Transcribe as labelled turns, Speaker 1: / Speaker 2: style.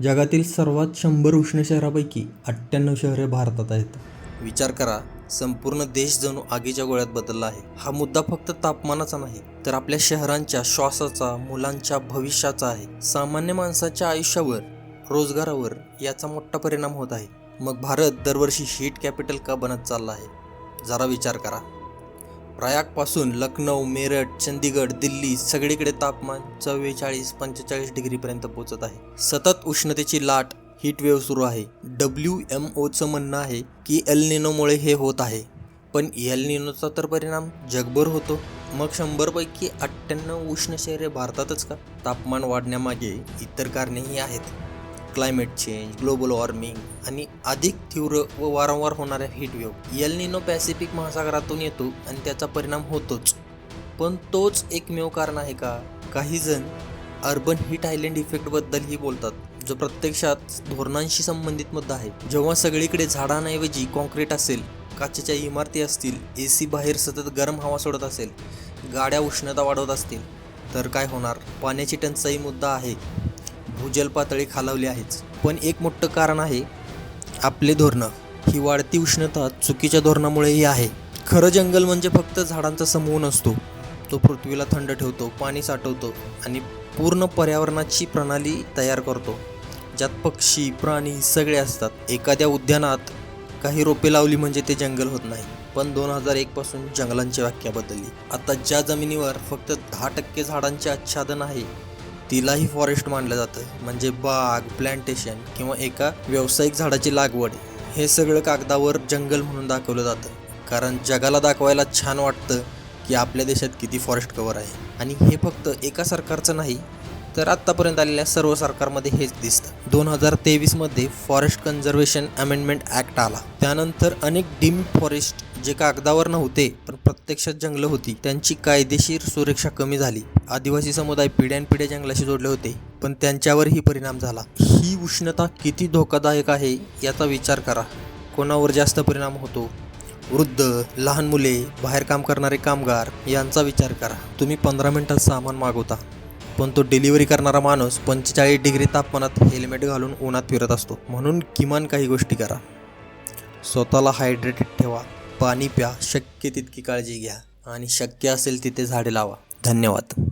Speaker 1: जगातील सर्वात 100 उष्ण शहरापैकी 98 शहरे भारतात आहेत.
Speaker 2: विचार करा, संपूर्ण देश जणू आगीच्या गोळ्यात बदलला आहे. हा मुद्दा फक्त तापमानाचा नाही, तर आपल्या शहरांच्या श्वासाचा, मुलांच्या भविष्याचा आहे. सामान्य माणसाच्या आयुष्यावर, रोजगारावर याचा मोठा परिणाम होत आहे. मग भारत दरवर्षी हीट कॅपिटल का बनत चालला आहे? जरा विचार करा. प्रयागपासून लखनौ, मेरठ, चंदीगड, दिल्ली सगळीकडे तापमान 44-45 डिग्रीपर्यंत पोहोचत आहे. सतत उष्णतेची लाट, हीट वेव्ह सुरू आहे. WMOचं म्हणणं आहे की एल निनोमुळे हे होत आहे. पण एल निनोचा तर परिणाम जगभर होतो. मग 100 पैकी 98 उष्ण शहरे भारतातच का? तापमान वाढण्यामागे इतर कारणेही आहेत. क्लायमेट चेंज, ग्लोबल वॉर्मिंग आणि अधिक तीव्र व वारंवार होणाऱ्या heat wave. El Nino Pacific महासागरातून येतो आणि त्याचा परिणाम होतोच. पण तोच एकमेव कारण आहे का? काही जण अर्बन हीट आयलँड इफेक्टबद्दलही बोलतात, जो प्रत्यक्षात धोरणांशी संबंधित मुद्दा आहे. जेव्हा सगळीकडे झाडांऐवजी कॉन्क्रीट असेल, काचेच्या इमारती असतील, AC बाहेर सतत गरम हवा सोडत असेल, गाड्या उष्णता वाढवत असतील, तर काय होणार? पाण्याची टंचाई मुद्दा आहे. भूजल पातळी खालावली आहेच. पण एक मोठं कारण आहे आपले धोरणं. ही वाढती उष्णता चुकीच्या धोरणामुळेही आहे. खरं जंगल म्हणजे फक्त झाडांचा समूह नसतो. तो पृथ्वीला थंड ठेवतो, पाणी साठवतो आणि पूर्ण पर्यावरणाची प्रणाली तयार करतो, ज्यात पक्षी, प्राणी सगळे असतात. एखाद्या उद्यानात काही रोपे लावली म्हणजे ते जंगल होत नाही. पण 2001 पासून जंगलांची व्याख्या बदलली. आता ज्या जमिनीवर फक्त 10% झाडांचे आच्छादन आहे, तिलाही फॉरेस्ट मानलं जातं. म्हणजे बाग, प्लांटेशन किंवा एका व्यावसायिक झाडाची लागवड, हे सगळं कागदावर जंगल म्हणून दाखवलं जातं. कारण जगाला दाखवायला छान वाटतं की आपल्या देशात किती फॉरेस्ट कव्हर आहे. आणि हे फक्त एका सरकारचं नाही, तर आत्तापर्यंत आलेल्या सर्व सरकारमध्ये हेच दिसतं. 2023 फॉरेस्ट कन्झर्वेशन अमेंडमेंट ॲक्ट आला. त्यानंतर अनेक डीम फॉरेस्ट, जे कागदावर नव्हते पण प्रत्यक्षात जंगलं होती, त्यांची कायदेशीर सुरक्षा कमी झाली. आदिवासी समुदाय पिढ्यानपिढ्या जंगलाशी जोडले होते, पण त्यांच्यावरही परिणाम झाला. ही उष्णता किती धोकादायक आहे याचा विचार करा. कोणावर जास्त परिणाम होतो? वृद्ध, लहान मुले, बाहेर काम करणारे कामगार यांचा विचार करा. तुम्ही 15 मिनिटात सामान मागवता, पण तो डिलिव्हरी करणारा माणूस 45 डिग्री तापमानात हेल्मेट घालून उन्हात फिरत असतो. म्हणून किमान काही गोष्टी करा. स्वतःला हायड्रेटेड ठेवा, पाणी प्या, शक्य तितकी काळजी घ्या आणि शक्य असेल तिथे झाडे लावा. धन्यवाद.